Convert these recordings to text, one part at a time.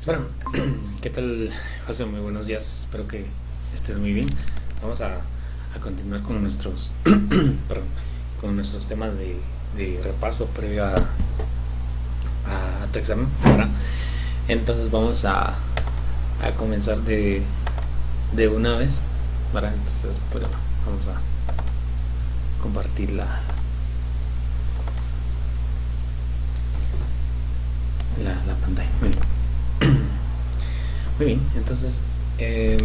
Bueno, ¿qué tal, José? Muy buenos días, espero que estés muy bien. Vamos a continuar con nuestros, perdón, con nuestros temas de repaso previo a tu examen, ¿verdad? Entonces vamos a comenzar de una vez, ¿verdad? Entonces, pues, vamos a compartir la pantalla. Muy bien. Muy bien, entonces, eh,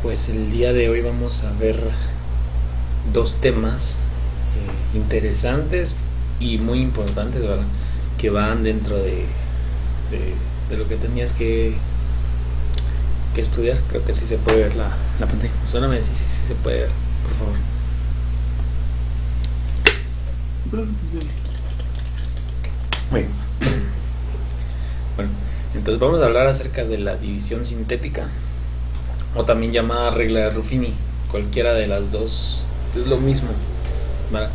pues el día de hoy vamos a ver dos temas interesantes y muy importantes, ¿verdad? Que van dentro de lo que tenías que estudiar. Creo que sí se puede ver la pantalla. Solo me decís si se puede ver, por favor. Muy bien. Bueno, entonces vamos a hablar acerca de la división sintética, o también llamada regla de Ruffini. Cualquiera de las dos es lo mismo, ¿verdad?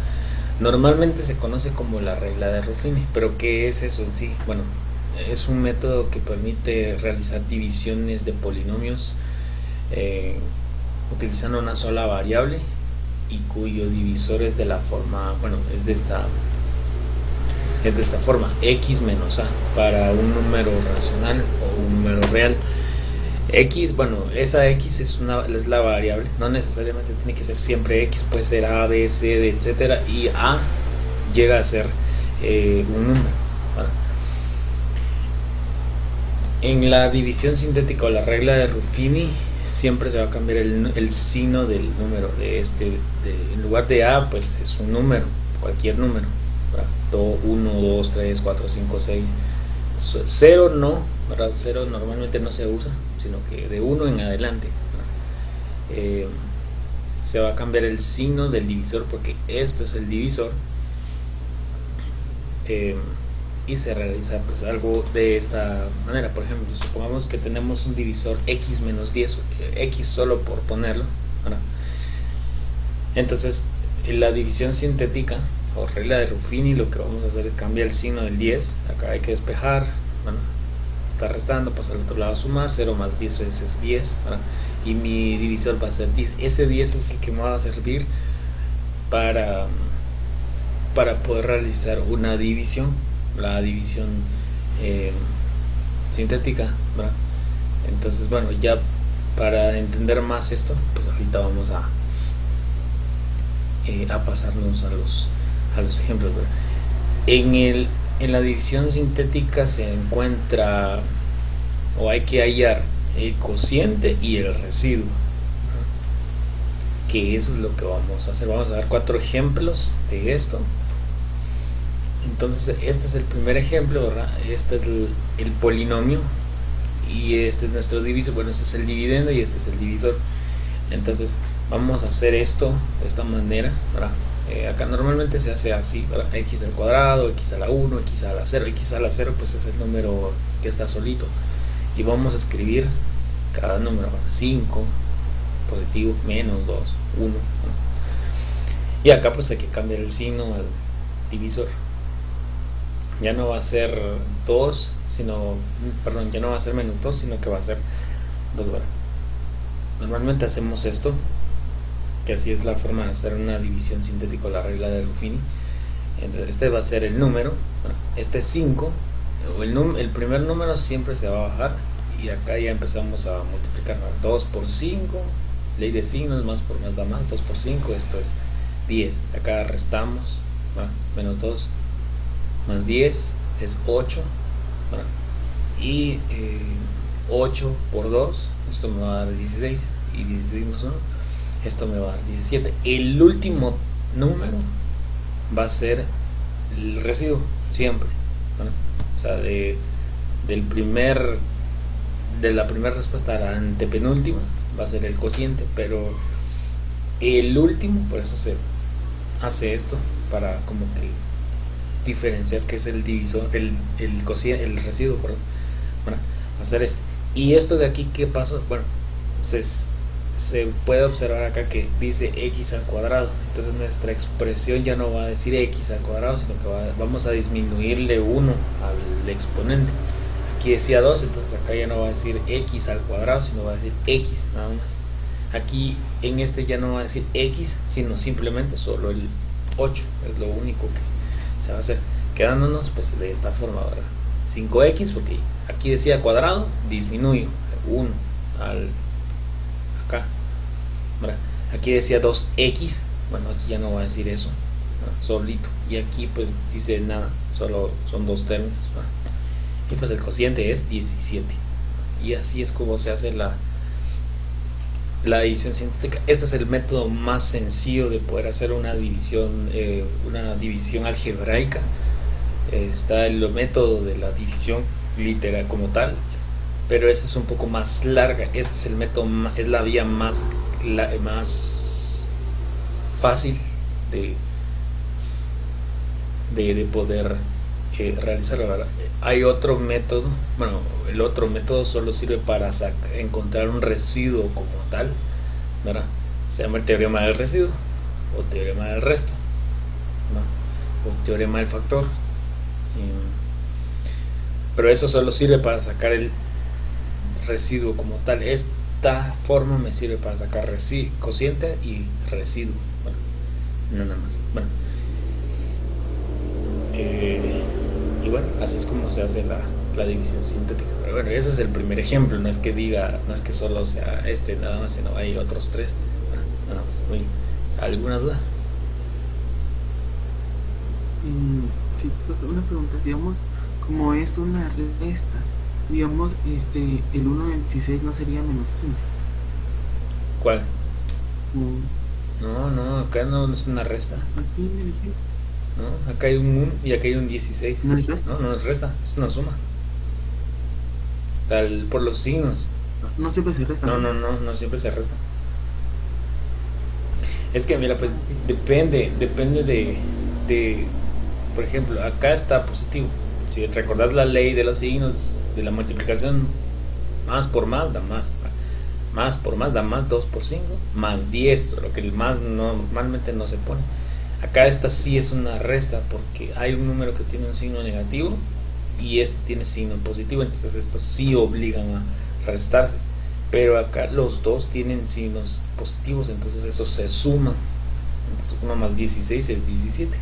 Normalmente se conoce como la regla de Ruffini, pero ¿qué es eso en sí? Bueno, es un método que permite realizar divisiones de polinomios eh, utilizando una sola variable y cuyo divisor es de la forma, bueno, es de esta forma, x menos a, para un número racional o un número real. X, bueno, esa X es la variable, no necesariamente tiene que ser siempre X, puede ser A, B, C, D, etcétera, y A llega a ser un número, ¿vale? En la división sintética o la regla de Ruffini siempre se va a cambiar el signo del número en lugar de A, pues es un número, cualquier número, 1, 2, 3, 4, 5, 6. Cero no, ¿verdad? Cero normalmente no se usa, sino que de uno en adelante, se va a cambiar el signo del divisor porque esto es el divisor, eh, y se realiza pues algo de esta manera. Por ejemplo, supongamos que tenemos un divisor x menos 10, x solo por ponerlo, ¿verdad? Entonces, en la división sintética o regla de Ruffini, lo que vamos a hacer es cambiar el signo del 10. Acá hay que despejar, bueno, está restando, pasa al otro lado a sumar. 0 más 10 veces 10, ¿verdad? Y mi divisor va a ser 10. Ese 10 es el que me va a servir para, para poder realizar una división, la división eh, sintética, ¿verdad? Entonces, bueno, ya para entender más esto, pues ahorita vamos a pasarnos a los ejemplos, ¿verdad? En la división sintética se encuentra, o hay que hallar, el cociente y el residuo, que eso es lo que vamos a hacer. Vamos a dar 4 ejemplos de esto. Entonces este es el primer ejemplo, ¿verdad? Este es el polinomio y este es nuestro divisor. Bueno, este es el dividendo y este es el divisor. Entonces vamos a hacer esto de esta manera, ¿verdad? Acá normalmente se hace así, ¿verdad? X al cuadrado, x a la 1, x a la 0. X a la 0 pues es el número que está solito, y vamos a escribir cada número: 5 positivo, menos 2, 1, ¿no? Y acá pues hay que cambiar el signo al divisor. Ya no va a ser 2, sino, perdón, ya no va a ser menos 2, sino que va a ser 2, ¿verdad? Normalmente hacemos esto, que así es la forma de hacer una división sintética, la regla de Ruffini. Entonces, este va a ser el número, bueno, este es 5, el primer número siempre se va a bajar, y acá ya empezamos a multiplicar, ¿no? 2 por 5, ley de signos, más por más da más, 2 por 5, esto es 10. Acá restamos, ¿verdad? Menos 2 más 10 es 8, ¿verdad? Y 8 por 2, esto me va a dar 16, y 16 más 1, esto me va a dar 17. El último número va a ser el residuo, siempre, ¿no? O sea, de la primera respuesta a la antepenúltima va a ser el cociente, pero el último, por eso se hace esto, para como que diferenciar que es el divisor, el cociente, el residuo, perdón, ¿verdad? Va a ser este. Y esto de aquí, ¿qué pasó? Bueno, se se puede observar acá que dice x al cuadrado, entonces nuestra expresión ya no va a decir x al cuadrado, sino que vamos a disminuirle 1 al exponente. Aquí decía 2, entonces acá ya no va a decir x al cuadrado, sino va a decir x nada más. Aquí en este ya no va a decir x, sino simplemente solo el 8, es lo único que se va a hacer, quedándonos pues de esta forma, ¿verdad? 5x, porque aquí decía cuadrado, disminuyo 1 al acá, ¿verdad? Aquí decía 2x, bueno, aquí ya no va a decir eso, ¿verdad? Solito, y aquí pues dice nada, solo son dos términos, ¿verdad? Y pues el cociente es 17, y así es como se hace la división sintética. Este es el método más sencillo de poder hacer una división algebraica. Está el método de la división literal como tal, pero esa es un poco más larga. Este es el método, es la vía más fácil de poder realizarlo, ¿verdad? Hay otro método, bueno, el otro método solo sirve para encontrar un residuo como tal, ¿verdad? Se llama el teorema del residuo o teorema del resto, ¿no? O teorema del factor. Pero eso solo sirve para sacar el residuo como tal. Esta forma me sirve para sacar cociente y residuo, bueno, nada más. Bueno, y bueno, así es como se hace la división sintética. Pero bueno, ese es el primer ejemplo, no es que solo sea este nada más, sino hay otros tres. Bueno, nada más. Muy, ¿alguna duda? Sí, pues una pregunta, digamos, como es una resta, digamos, el 1 en 16 no sería menos 15. ¿Cuál? Mm, No, acá no es una resta. Aquí me dije, No, acá hay un 1 y acá hay un 16. no es resta, No es resta, es una suma. Por los signos. no siempre se resta, ¿no? No siempre se resta. Es que mira, pues depende de, por ejemplo, acá está positivo. Si recordás la ley de los signos de la multiplicación, más por más da más. Más por más da más 2 por 5, más 10, lo que el más normalmente no se pone. Acá esta sí es una resta porque hay un número que tiene un signo negativo y este tiene signo positivo, entonces estos sí obligan a restarse. Pero acá los dos tienen signos positivos, entonces eso se suma. Entonces 1 más 16 es 17.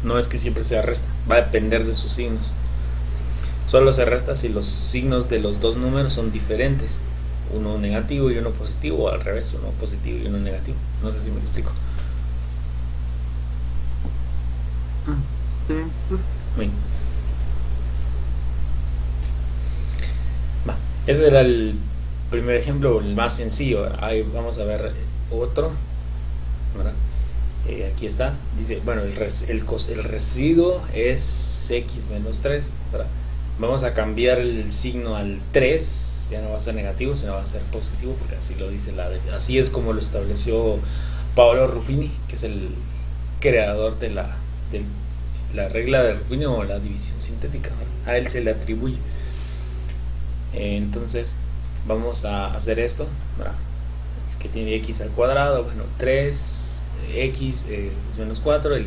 No es que siempre sea resta, va a depender de sus signos. Solo se resta si los signos de los dos números son diferentes, uno negativo y uno positivo, o al revés, uno positivo y uno negativo. No sé si me explico. Ah, está bien. Bien. Va. Ese era el primer ejemplo, el más sencillo. Ahí vamos a ver otro, ¿verdad? Aquí está, dice, bueno, el residuo es x menos 3, ¿verdad? Vamos a cambiar el signo al 3, ya no va a ser negativo, sino va a ser positivo, porque así lo dice así es como lo estableció Paolo Ruffini, que es el creador de la regla de Ruffini o la división sintética, ¿verdad? A él se le atribuye. Entonces vamos a hacer esto, ¿verdad? Que tiene x al cuadrado, bueno, 3 x es menos 4, el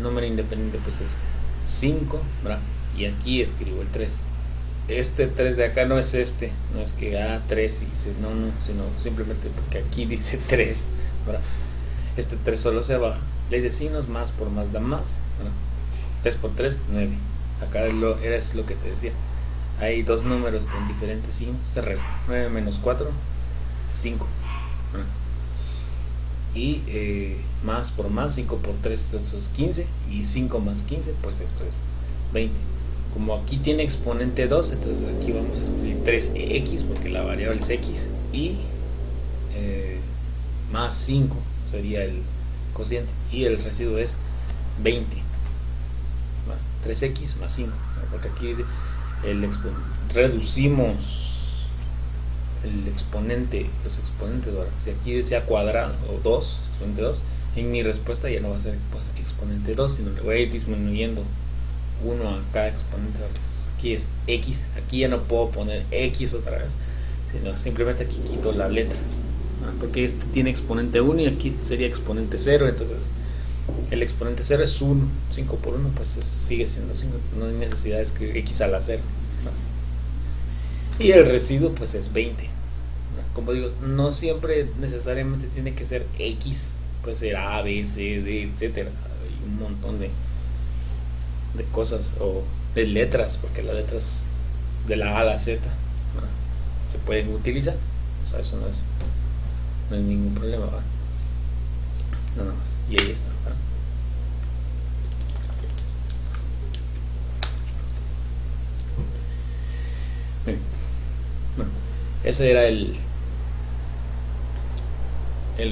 número independiente pues es 5, ¿verdad? Y aquí escribo el 3. Este 3 de acá no es no es que 3 y dice no, sino simplemente porque aquí dice 3, ¿verdad? Este 3 solo se baja, ley de signos, más por más da más, ¿verdad? 3 por 3, 9. Acá es lo que te decía, hay dos números con diferentes signos, se resta 9 menos 4, 5, ¿verdad? Y más por más, 5 por 3, esto es 15, y 5 más 15, pues esto es 20. Como aquí tiene exponente 2, entonces aquí vamos a escribir 3x, porque la variable es x, y más 5 sería el cociente, y el residuo es 20. Bueno, 3x más 5, porque aquí dice reducimos el exponente, los exponentes ahora. Si aquí decía cuadrado o 2, exponente 2, en mi respuesta ya no va a ser exponente 2, sino le voy a ir disminuyendo 1 a cada exponente. Aquí es x, aquí ya no puedo poner x otra vez, sino simplemente aquí quito la letra, porque este tiene exponente 1 y aquí sería exponente 0, entonces el exponente 0 es 1, 5 por 1 pues sigue siendo 5, no hay necesidad de escribir x a la 0, ¿no? Y el residuo pues es 20, ¿no? Como digo, no siempre necesariamente tiene que ser x, puede ser a, b, c, d, etcétera, hay un montón de cosas o de letras, porque las letras de la a a la z, ¿no?, se pueden utilizar, o sea, eso no es ningún problema, ¿verdad? Nada más, y ahí está, ¿verdad? Bien. Bueno, ese era el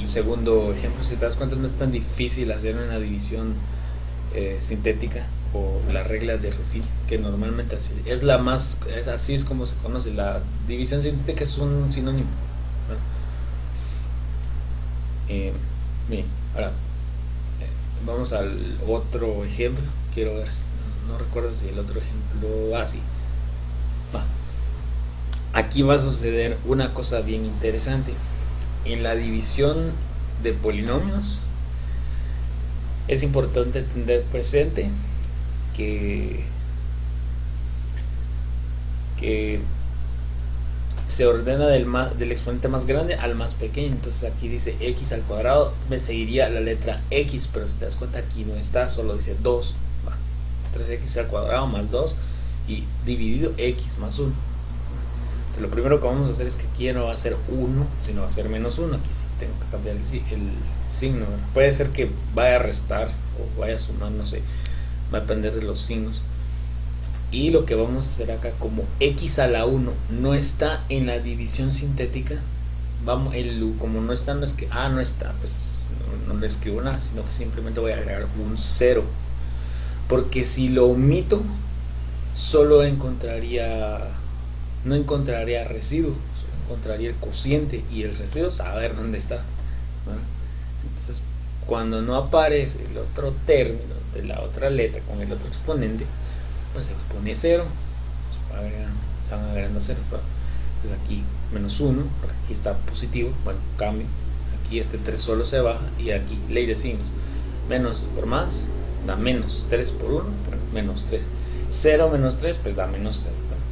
segundo ejemplo. Si te das cuenta, no es tan difícil hacer una división sintética o la regla de Ruffin, que normalmente así es la más, así es como se conoce. La división sintética es un sinónimo, ¿no? Bien, ahora vamos al otro ejemplo. Quiero ver, no recuerdo si el otro ejemplo, sí, va. Aquí va a suceder una cosa bien interesante. En la división de polinomios es importante tener presente que se ordena del exponente más grande al más pequeño. Entonces aquí dice x al cuadrado, me seguiría la letra x, pero si te das cuenta aquí no está, solo dice 2, 3x al cuadrado más 2 y dividido x más 1. Entonces lo primero que vamos a hacer es que aquí ya no va a ser 1, sino va a ser menos 1. Aquí sí tengo que cambiar el signo, ¿verdad? Puede ser que vaya a restar o vaya a sumar, no sé, va a depender de los signos. Y lo que vamos a hacer acá, como x a la 1 no está en la división sintética, vamos, como no está, no es que no está, pues no le escribo nada, sino que simplemente voy a agregar un 0, porque si lo omito solo no encontraría residuo, solo encontraría el cociente, y el residuo saber dónde está, ¿no? Entonces cuando no aparece el otro término de la otra letra con el otro exponente, pues se pone 0, se van agregando 0. Entonces aquí menos 1, aquí está positivo, bueno, cambio, aquí este 3 solo se baja, y aquí ley de signos, menos por más da menos, 3 por 1, bueno, menos 3, 0 menos 3 pues da menos 3, bueno.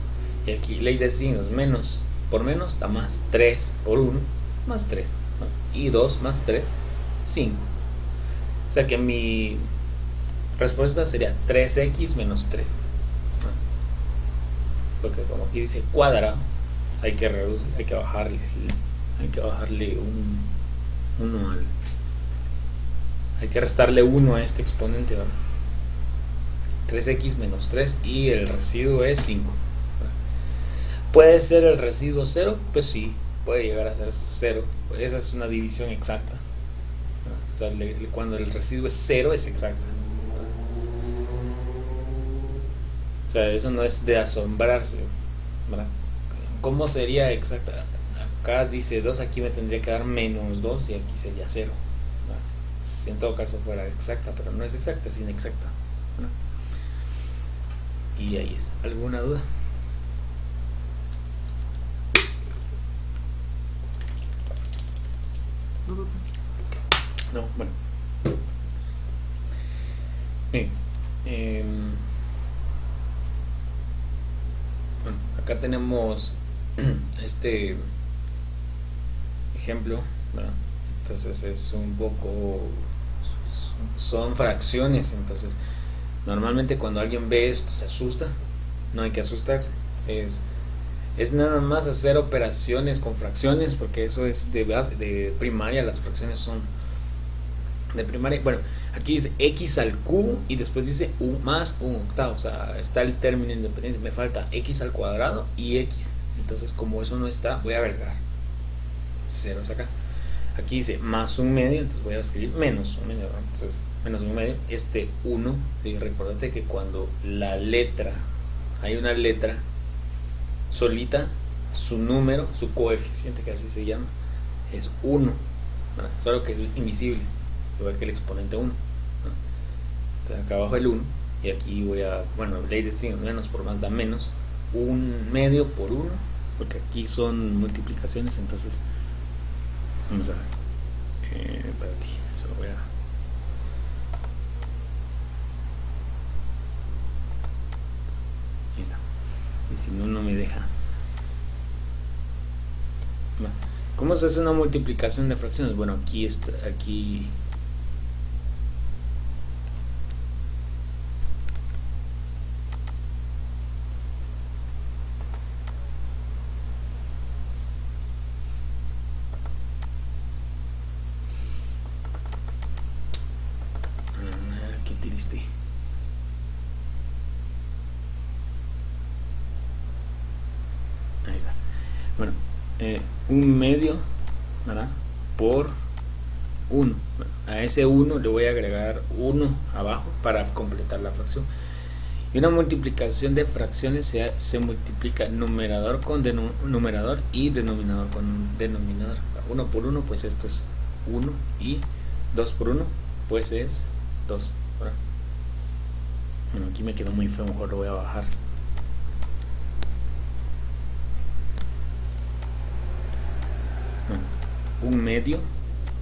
Y aquí ley de signos, menos por menos da más, 3 por 1 más 3, bueno, y 2 más 3, 5. O sea que mi respuesta sería 3x menos 3. Porque como aquí dice cuadrado, hay que reducir, hay que bajarle un 1 hay que restarle 1 a este exponente, ¿verdad? 3x menos 3 y el residuo es 5. ¿Puede ser el residuo 0? Pues sí, puede llegar a ser 0. Esa es una división exacta. O sea, cuando el residuo es 0 es exacta. O sea, eso no es de asombrarse, ¿verdad? ¿Cómo sería exacta? Acá dice 2, aquí me tendría que dar menos 2 y aquí sería 0, ¿verdad? Si en todo caso fuera exacta, pero no es exacta, es inexacta, ¿verdad? Y ahí es. ¿Alguna duda? No, bueno. Bien. Bueno, acá tenemos este ejemplo, ¿verdad? Entonces es un poco, son fracciones, entonces normalmente cuando alguien ve esto se asusta. No hay que asustarse, es nada más hacer operaciones con fracciones, porque eso es de primaria, las fracciones son de primaria. Bueno, aquí dice x al cubo y después dice u más un octavo, o sea, está el término independiente, me falta x al cuadrado y x. Entonces como eso no está, voy a agregar ceros acá. Aquí dice más un medio, entonces voy a escribir menos un medio, ¿no? Entonces menos un medio, este 1, y recuérdate que cuando hay una letra solita, su número, su coeficiente, que así se llama, es 1, ¿verdad? Solo que es invisible, igual que el exponente 1, ¿no? Entonces acá abajo el 1, y aquí ley de signos, menos por más da menos, un medio por 1 porque aquí son multiplicaciones. Entonces vamos a ver, espérate, solo voy a... Ahí está, y si no, no me deja. ¿Cómo se hace una multiplicación de fracciones? Bueno, aquí está, aquí qué triste. Ahí está. Bueno, un medio, ¿verdad? Por 1. Bueno, a ese 1 le voy a agregar 1 abajo para completar la fracción. Y una multiplicación de fracciones se multiplica numerador con numerador y denominador con denominador. 1 por 1, pues esto es 1, y 2 por 1, pues es 2. Bueno, aquí me quedó muy feo, mejor lo voy a bajar. Un medio.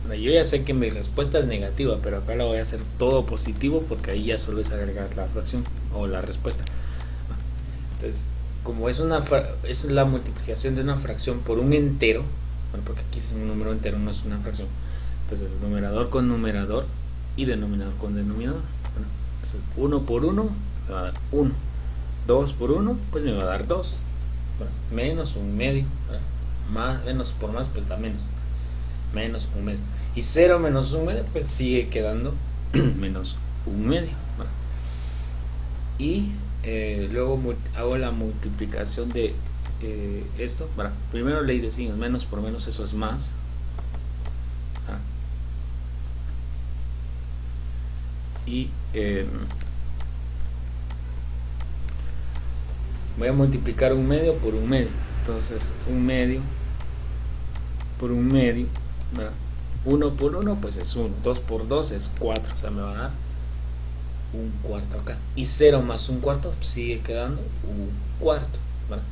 Yo ya sé que mi respuesta es negativa, pero acá la voy a hacer todo positivo, porque ahí ya solo es agregar la fracción o la respuesta. Entonces, como es la multiplicación de una fracción por un entero, bueno, porque aquí es un número entero, no es una fracción. Entonces, numerador con numerador y denominador con denominador. Bueno, entonces 1 por 1 me va a dar 1. 2 por 1, pues me va a dar 2. Bueno, menos un medio, más, menos por más, pues da menos un medio, y 0 menos un medio, pues sigue quedando menos un medio. Bueno, y luego hago la multiplicación de esto. Bueno, primero ley de signos, menos por menos, eso es más. Y voy a multiplicar un medio por un medio. Entonces un medio por un medio, ¿verdad? 1 por 1 pues es 1, 2 por 2 es 4, o sea me va a dar un cuarto acá, y 0 más un cuarto sigue quedando un cuarto, ¿verdad?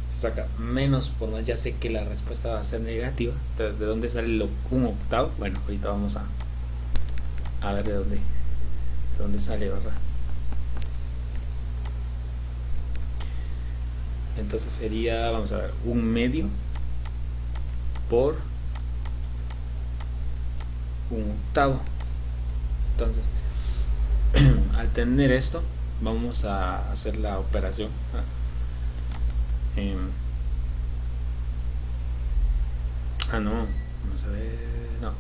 Entonces acá menos por más, ya sé que la respuesta va a ser negativa. Entonces, ¿de dónde sale un octavo? Bueno, ahorita vamos a ver de dónde sale, ¿verdad? Entonces sería, vamos a ver, un medio por un octavo. Entonces al tener esto, vamos a hacer la operación. No, vamos a ver, no,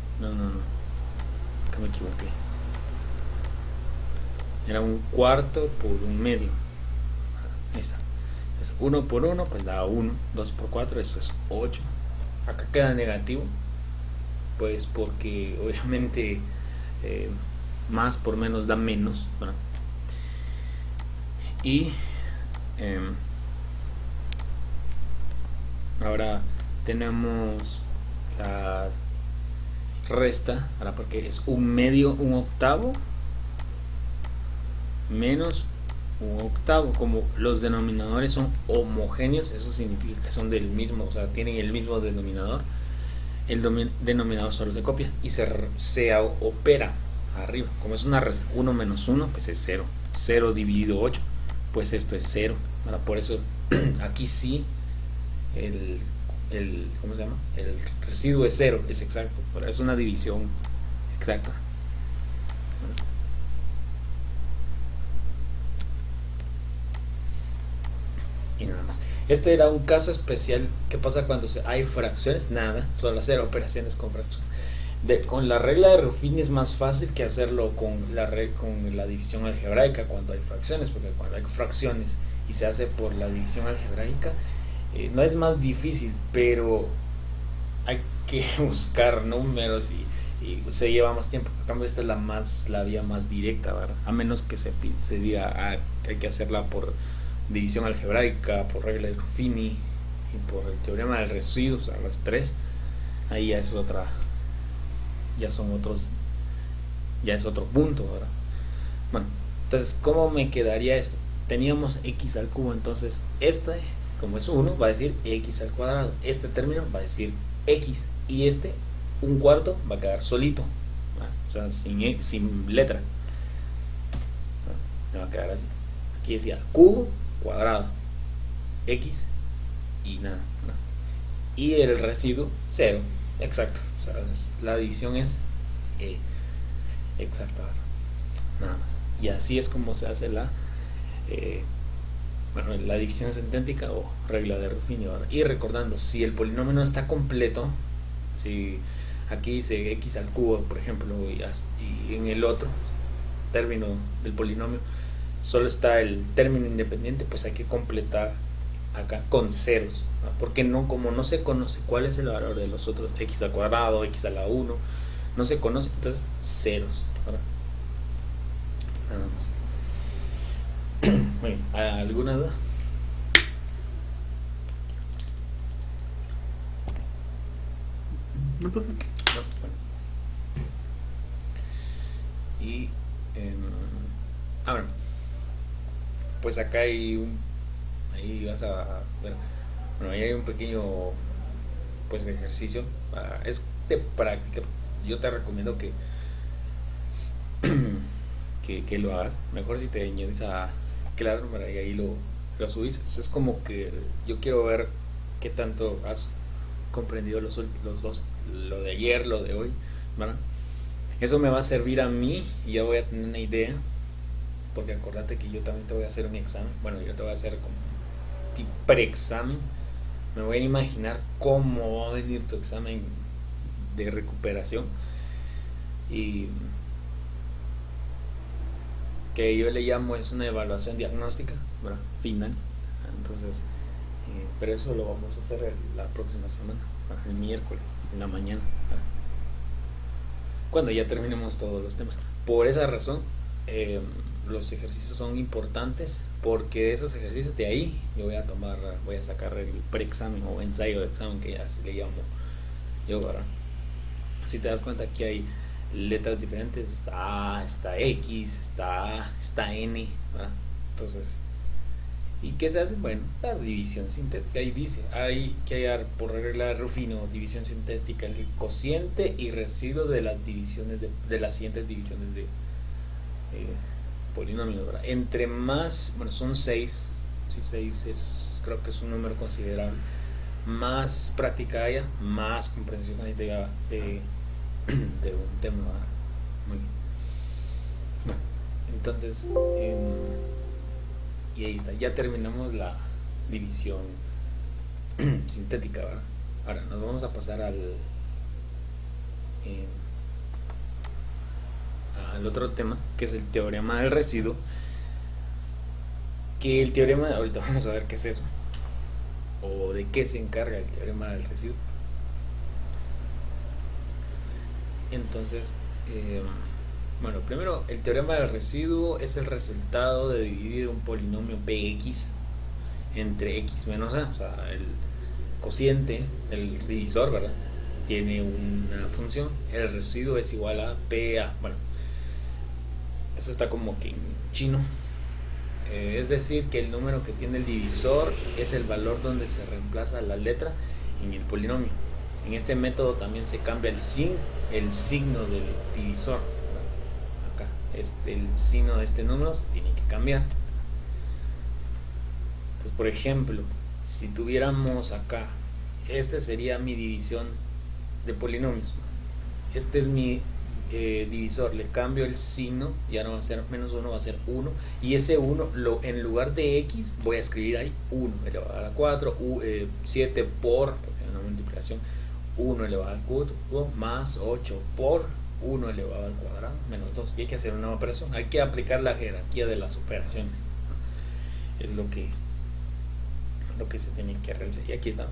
que me equivoqué, era un cuarto por un medio. Ahí está. 1 por 1 pues da 1, 2 por 4 eso es 8. Acá queda negativo, pues porque obviamente más por menos da menos, ¿verdad? Y ahora tenemos la resta, ahora porque es un medio, un octavo menos un octavo. Como los denominadores son homogéneos, eso significa que son del mismo, o sea, tienen el mismo denominador. El denominador solo se copia y se opera arriba. Como es una resta, 1 menos 1 pues es 0. 0 dividido 8 pues esto es 0. Ahora, por eso aquí sí ¿cómo se llama? El residuo es 0, es exacto. Es una división exacta. Y nada más. Este era un caso especial. ¿Qué pasa cuando hay fracciones? Nada, solo hacer operaciones con fracciones. Con la regla de Ruffini es más fácil que hacerlo con la división algebraica cuando hay fracciones, porque cuando hay fracciones y se hace por la división algebraica, no es más difícil, pero hay que buscar números y se lleva más tiempo. En cambio esta es la vía más directa, ¿verdad? A menos que se diga que hay que hacerla por división algebraica, por regla de Ruffini y por el teorema del residuo, o sea, las tres. Ahí ya es otro punto, ¿verdad? Bueno, entonces ¿cómo me quedaría esto? Teníamos x al cubo, entonces como es 1, va a decir x al cuadrado. Este término va a decir x. Y este, un cuarto, va a quedar solito, ¿vale? O sea, sin letra. Me va a quedar así. Aquí decía cubo, cuadrado, x y nada, ¿no? Y el residuo, 0. Exacto. O sea, la división es exacta, nada más. Y así es como se hace la división sintética o regla de Ruffini. Y recordando, si el polinomio no está completo, si aquí dice x al cubo, por ejemplo, y en el otro término del polinomio solo está el término independiente, pues hay que completar acá con ceros, ¿no? Porque no, como no se conoce cuál es el valor de los otros, x al cuadrado, x a la 1, no se conoce, entonces ceros, ¿verdad? Nada más. Muy bien, ¿alguna duda? No, profe. No, bueno. Y bueno, pues acá hay ahí vas a ver, bueno, ahí hay un pequeño pues ejercicio, es de práctica. Yo te recomiendo que lo hagas, mejor si te añades a Claro para que ahí lo subís. Es como que yo quiero ver qué tanto has comprendido los dos, lo de ayer, lo de hoy, ¿verdad? Eso me va a servir a mí y ya voy a tener una idea, porque acordate que yo también te voy a hacer un examen. Bueno, yo te voy a hacer como tipo preexamen. Me voy a imaginar cómo va a venir tu examen de recuperación y que yo le llamo, es una evaluación diagnóstica, ¿verdad? Final. Entonces, pero eso lo vamos a hacer la próxima semana, el miércoles, en la mañana, ¿verdad? Cuando ya terminemos todos los temas. Por esa razón, los ejercicios son importantes, porque de esos ejercicios de ahí yo voy a sacar el preexamen o ensayo de examen, que ya se le llamo yo, ¿verdad? Si te das cuenta, aquí hay letras diferentes, está A, está X, está A, está N, ¿verdad? Entonces, ¿y qué se hace? Bueno, la división sintética. Ahí dice, hay que hallar por regla de Ruffino, división sintética, el cociente y residuo de las divisiones de las siguientes divisiones de polinomios, ¿verdad? Entre más, bueno, son 6, si 6 es, creo que es un número considerable, más práctica haya, más comprensión hay de un tema, ¿verdad? Muy bien. Bueno, entonces, y ahí está, ya terminamos la división sintética, ¿verdad? Ahora nos vamos a pasar al otro tema, que es el teorema del residuo. Que el teorema, ahorita vamos a ver qué es eso, o de qué se encarga el teorema del residuo. Entonces, bueno, primero, el teorema del residuo es el resultado de dividir un polinomio px entre x menos a, o sea, el cociente, el divisor, ¿verdad? Tiene una función, el residuo es igual a pa. Bueno, eso está como que en chino, es decir, que el número que tiene el divisor es el valor donde se reemplaza la letra en el polinomio. En este método también se cambia el signo del divisor. Acá, el signo de este número se tiene que cambiar. Entonces, por ejemplo, si tuviéramos acá, este sería mi división de polinomios. Este es mi divisor, le cambio el signo, ya no va a ser menos 1, va a ser 1, y ese 1 en lugar de x voy a escribir ahí 1 elevado a la 4, 7 porque es una multiplicación, 1 elevado al cubo más 8 por 1 elevado al cuadrado menos 2, y hay que hacer una operación, hay que aplicar la jerarquía de las operaciones, es lo que se tiene que realizar. Y aquí está,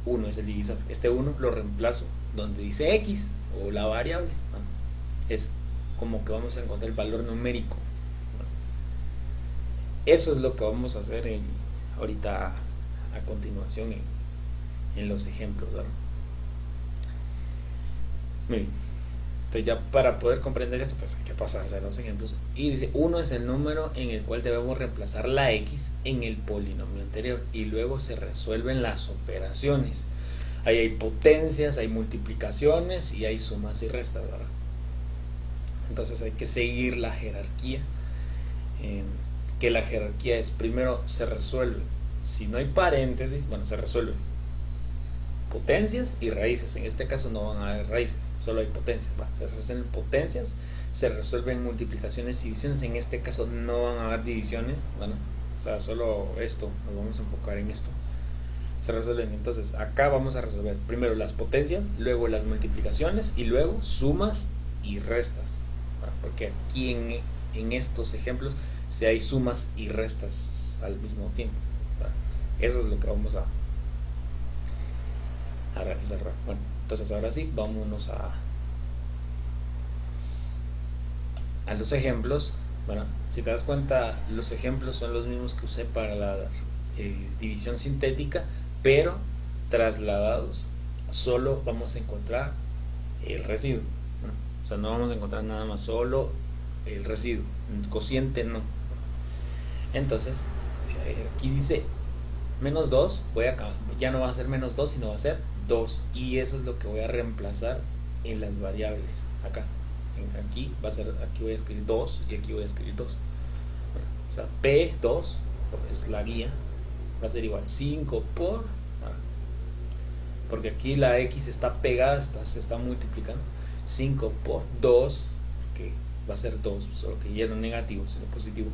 1 es el divisor, este 1 lo reemplazo donde dice x o la variable, ¿no? Es como que vamos a encontrar el valor numérico, ¿no? Eso es lo que vamos a hacer ahorita a continuación en los ejemplos, ¿no? Muy bien. Entonces ya para poder comprender esto, pues hay que pasarse a los ejemplos. Y dice, 1 es el número en el cual debemos reemplazar la x en el polinomio anterior. Y luego se resuelven las operaciones. Ahí hay potencias, hay multiplicaciones y hay sumas y restas, ¿verdad? Entonces hay que seguir la jerarquía. Que la jerarquía es, primero se resuelve. Si no hay paréntesis, bueno, se resuelven potencias y raíces. En este caso no van a haber raíces, solo hay potencias. Se resuelven potencias, se resuelven multiplicaciones y divisiones. En este caso no van a haber divisiones, bueno, o sea, solo esto, nos vamos a enfocar en esto. Se resuelven, entonces acá vamos a resolver primero las potencias, luego las multiplicaciones y luego sumas y restas, porque aquí en estos ejemplos si hay sumas y restas al mismo tiempo. Eso es lo que vamos a realizar. Bueno, entonces ahora sí, vámonos a los ejemplos. Bueno, si te das cuenta, los ejemplos son los mismos que usé para la división sintética, pero trasladados solo vamos a encontrar el residuo. Bueno, o sea, no vamos a encontrar nada más, solo el residuo, el cociente no. Entonces, aquí dice menos 2, ya no va a ser menos 2, sino va a ser 2. Y eso es lo que voy a reemplazar en las variables. Acá, aquí va a ser, aquí voy a escribir 2 y aquí voy a escribir 2. O sea, P2 es la guía, va a ser igual 5 por, porque aquí la X está pegada, se está multiplicando, 5 por 2, que va a ser 2, solo que ya no negativo, sino positivo,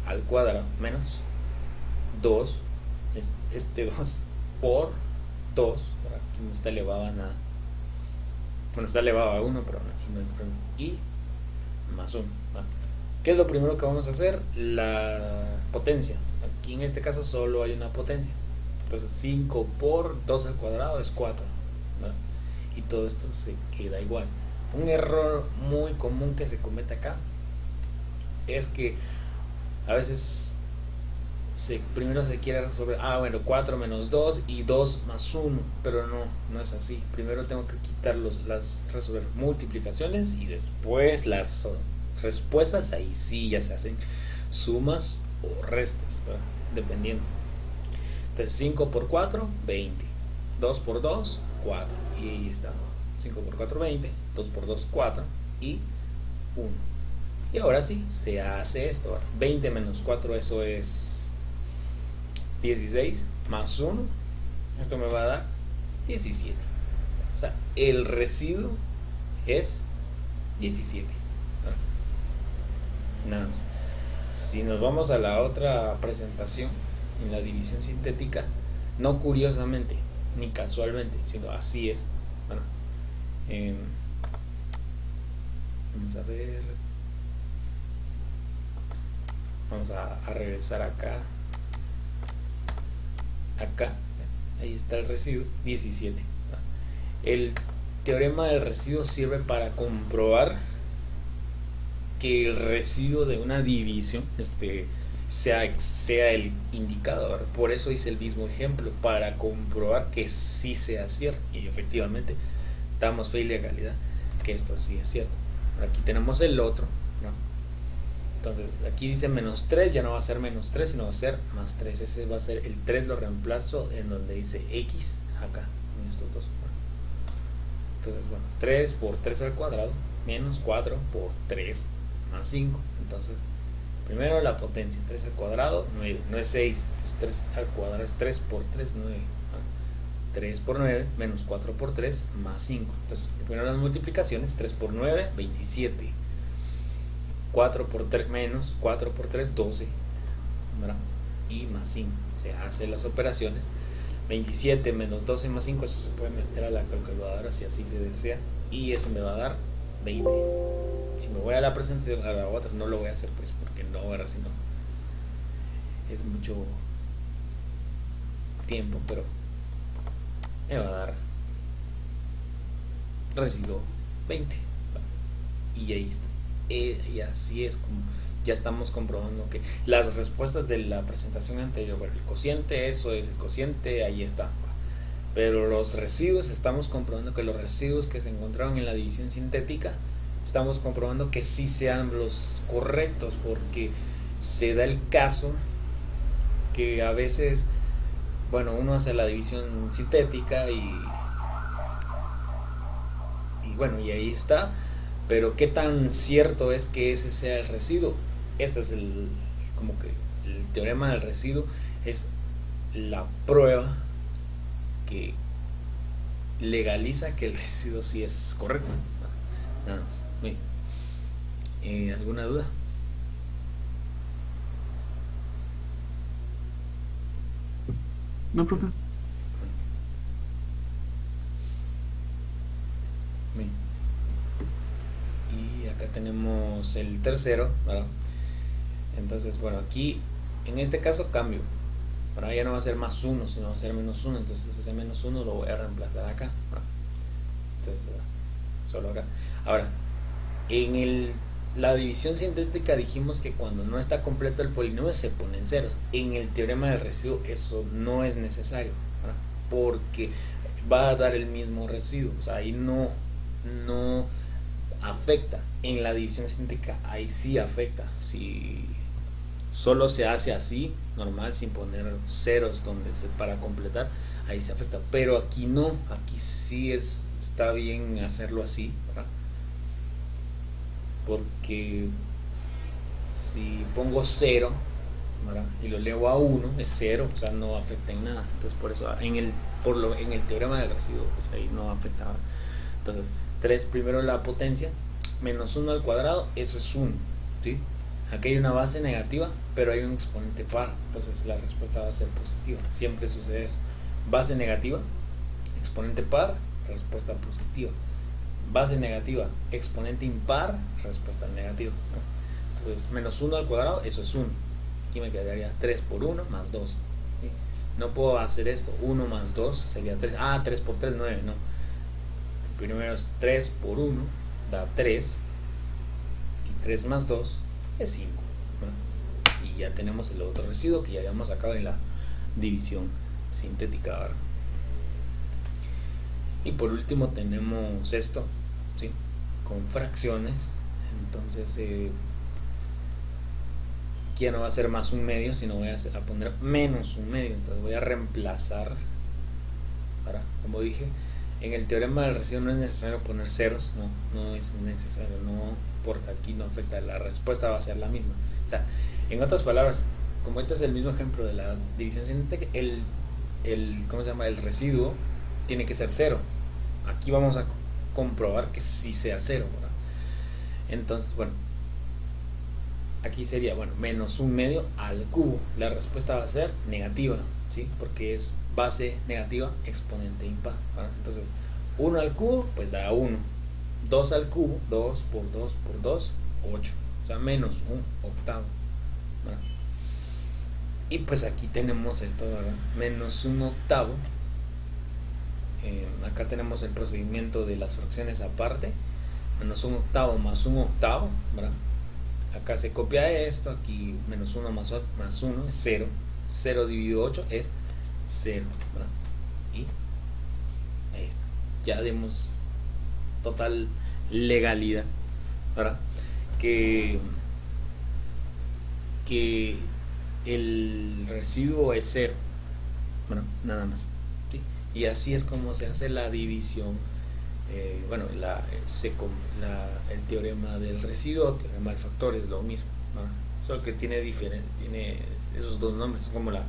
al cuadrado, menos 2, este 2 por 2, aquí no está elevado a nada, bueno, está elevado a 1, pero no, y más 1. ¿Qué es lo primero que vamos a hacer? La potencia. Aquí en este caso solo hay una potencia, entonces 5 por 2 al cuadrado es 4, ¿no? Y todo esto se queda igual. Un error muy común que se comete acá es que a veces primero se quiere resolver, bueno, 4 menos 2 y 2 más 1, pero no es así. Primero tengo que quitar resolver multiplicaciones y después las respuestas, ahí sí ya se hacen sumas o restas, ¿verdad? Dependiendo. Entonces 5 por 4, 20, 2 por 2, 4, y ahí está, 5 por 4, 20, 2 por 2, 4 y 1. Y ahora sí, se hace esto. 20 menos 4, eso es 16, más 1, esto me va a dar 17. O sea, el residuo es 17. Nada más. Si nos vamos a la otra presentación, en la división sintética, no curiosamente ni casualmente, sino así es. Bueno, vamos a ver, vamos a regresar acá, ahí está el residuo 17. El teorema del residuo sirve para comprobar que el residuo de una división sea el indicador. Por eso hice el mismo ejemplo, para comprobar que sí sea cierto, y efectivamente damos fe y legalidad que esto sí es cierto. Aquí tenemos el otro, ¿no? Entonces aquí dice menos 3, ya no va a ser menos 3, sino va a ser más 3. Ese va a ser el 3, lo reemplazo en donde dice X, acá, en estos dos. Entonces, bueno, 3 por 3 al cuadrado, menos 4 por 3, más 5. Entonces, primero la potencia, 3 al cuadrado, 9, no es 6, es 3 al cuadrado, es 3 por 3, 9. 3 por 9, menos 4 por 3, más 5. Entonces, primero las multiplicaciones, 3 por 9, 27. 4 por 3, menos 4 por 3, 12, ¿verdad? Y más 5. Se hacen las operaciones. 27 menos 12 más 5, eso se puede meter a la calculadora si así se desea, y eso me va a dar 20. Si me voy a la presentación, a la otra no lo voy a hacer, pues porque no, ¿verdad? Si no es mucho tiempo, pero me va a dar residuo 20, y ahí está. Y así es como ya estamos comprobando que las respuestas de la presentación anterior, bueno, el cociente, eso es el cociente, ahí está. Pero los residuos, estamos comprobando que los residuos que se encontraron en la división sintética estamos comprobando que sí sean los correctos, porque se da el caso que a veces, bueno, uno hace la división sintética y bueno, y ahí está, pero qué tan cierto es que ese sea el residuo. Este es el, como que el teorema del residuo es la prueba que legaliza que el residuo sí es correcto. Nada más. ¿Alguna duda? No, profe. Bien. Y acá tenemos el tercero, ¿verdad? Entonces, bueno, aquí en este caso cambio. Ahora ya no va a ser más uno, sino va a ser menos uno. Entonces ese menos uno lo voy a reemplazar acá, ¿verdad? Entonces, solo acá. Ahora, en la división sintética dijimos que cuando no está completo el polinomio se ponen ceros. En el teorema del residuo eso no es necesario, ¿verdad? Porque va a dar el mismo residuo. O sea, ahí no afecta. En la división sintética ahí sí afecta. Si solo se hace así, normal, sin poner ceros para completar, ahí se afecta. Pero aquí no, aquí sí está bien hacerlo así, ¿verdad? Porque si pongo 0, ¿verdad?, y lo elevo a 1, es 0, o sea, no afecta en nada. Entonces, por eso, en el teorema del residuo, pues ahí no afecta. Entonces, 3 primero la potencia, menos 1 al cuadrado, eso es 1, ¿sí? Aquí hay una base negativa, pero hay un exponente par, entonces la respuesta va a ser positiva. Siempre sucede eso. Base negativa, exponente par, respuesta positiva. Base negativa, exponente impar, respuesta negativa, ¿no? Entonces, menos 1 al cuadrado, eso es 1. Aquí me quedaría 3 por 1 más 2. ¿Sí? No puedo hacer esto. 1 más 2 sería 3. 3 por 3, 9. No. Primero es 3 por 1 da 3. Y 3 más 2 es 5. ¿No? Y ya tenemos el otro residuo que ya habíamos sacado en la división sintética. ¿Verdad? Y por último tenemos esto, ¿sí?, con fracciones. Entonces aquí ya no va a ser más un medio, sino voy a poner menos un medio. Entonces voy a reemplazar. Ahora, como dije, en el teorema del residuo no es necesario poner ceros, no es necesario, no, porque aquí no afecta, la respuesta va a ser la misma. O sea, en otras palabras, como este es el mismo ejemplo de la división sintética, ¿cómo se llama?, el residuo tiene que ser 0. Aquí vamos a comprobar que sí sea 0, ¿verdad? Entonces, bueno, aquí sería, bueno, menos un medio al cubo. La respuesta va a ser negativa, ¿sí? Porque es base negativa, exponente impar, ¿verdad? Entonces, 1 al cubo, pues da 1. 2 al cubo, 2 por 2 por 2, 8. O sea, menos un octavo, ¿verdad? Y pues aquí tenemos esto, ¿verdad? Menos un octavo. Acá tenemos el procedimiento de las fracciones aparte. Menos un octavo más un octavo, ¿verdad? Acá se copia esto, aquí menos 1 más 1 es 0. 0 dividido 8 es 0, ¿verdad? Y ahí está. Ya demos total legalidad, ¿verdad? Que el residuo es 0, bueno, nada más, ¿sí? Y así es como se hace la división. Bueno, el teorema del residuo, el teorema del factor es lo mismo, ¿no? Solo que tiene esos dos nombres, como la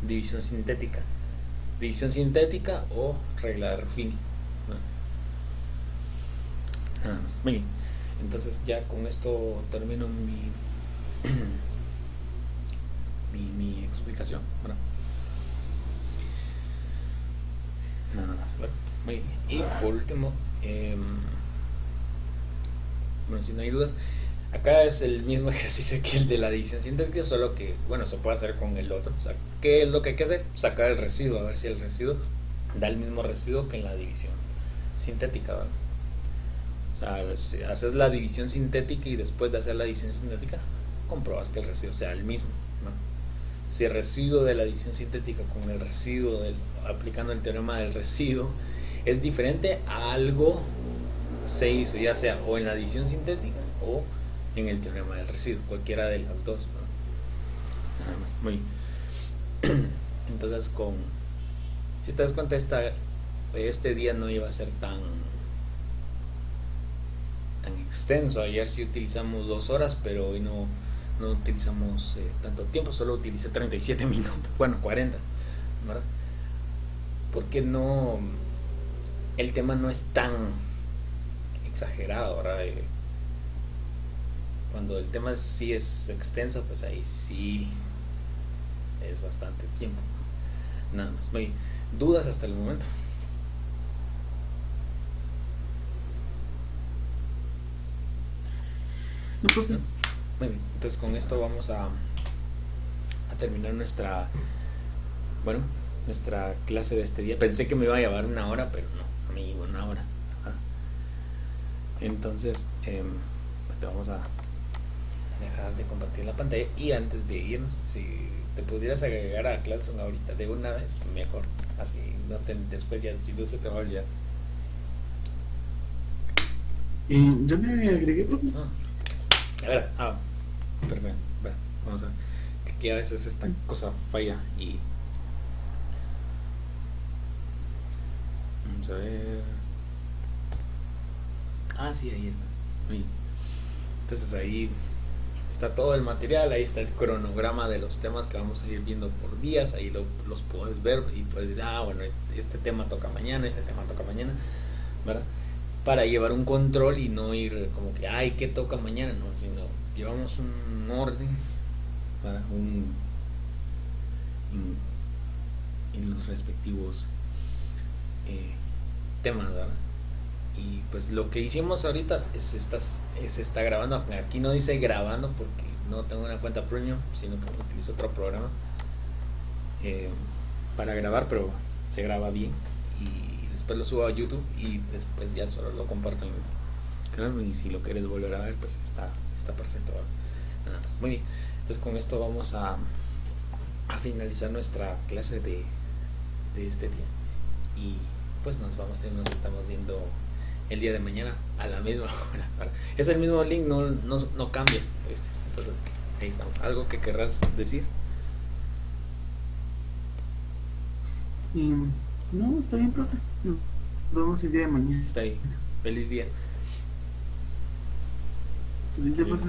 división sintética o regla de Ruffini, ¿no? Nada más. Muy bien. Entonces ya con esto termino mi explicación, ¿no? Nada más. Bueno, muy bien. Y por último, bueno, si no hay dudas, acá es el mismo ejercicio que el de la división sintética, solo que, bueno, se puede hacer con el otro. O sea, ¿qué es lo que hay que hacer? Sacar el residuo, a ver si el residuo da el mismo residuo que en la división sintética, ¿verdad? O sea, si haces la división sintética y después de hacer la división sintética, comprobas que el residuo sea el mismo, ¿no? Si el residuo de la división sintética con el residuo aplicando el teorema del residuo es diferente a algo, se hizo ya sea o en la adición sintética o en el teorema del residuo, cualquiera de las dos, ¿no? Nada más. Muy bien. Entonces, si te das cuenta, este día no iba a ser tan extenso. Ayer sí utilizamos 2 horas, pero hoy no utilizamos tanto tiempo, solo utilicé 37 minutos, bueno, 40, ¿verdad? Porque el tema no es tan exagerado, ¿verdad? Cuando el tema sí es extenso, pues ahí sí es bastante tiempo. Nada más. Muy bien. ¿Dudas hasta el momento? No, profe. ¿No? Muy bien. Entonces con esto vamos a terminar nuestra clase de este día. Pensé que me iba a llevar 1 hora, pero no me llevo 1 hora. Ajá. Entonces, te vamos a dejar de compartir la pantalla y antes de irnos, si te pudieras agregar a Classroom ahorita de una vez, mejor. Así después ya, si no se te va a olvidar. Ya me agregué, profe. A ver, perfecto. Bueno, vamos a ver. Que aquí a veces esta cosa falla y. Vamos a ver. Sí, ahí está. Muy bien. Entonces ahí está todo el material, ahí está el cronograma de los temas que vamos a ir viendo por días, ahí los puedes ver y puedes decir, bueno, este tema toca mañana, ¿verdad? Para llevar un control y no ir como que, ¿qué toca mañana? No, sino llevamos un orden, ¿verdad? En los respectivos temas, ¿verdad? Y pues lo que hicimos ahorita se está grabando. Aquí no dice grabando porque no tengo una cuenta premium, sino que utilizo otro programa para grabar, pero se graba bien y después lo subo a YouTube y después ya solo lo comparto en canal. Y si lo quieres volver a ver, pues está perfecto. Nada más. Muy bien. Entonces con esto vamos a finalizar nuestra clase de este día y pues nos estamos viendo el día de mañana a la misma hora. Es el mismo link, no cambia. Entonces, ahí estamos. ¿Algo que querrás decir? No, está bien, profe. Nos vemos el día de mañana. Está bien. Feliz día. Feliz día, profe.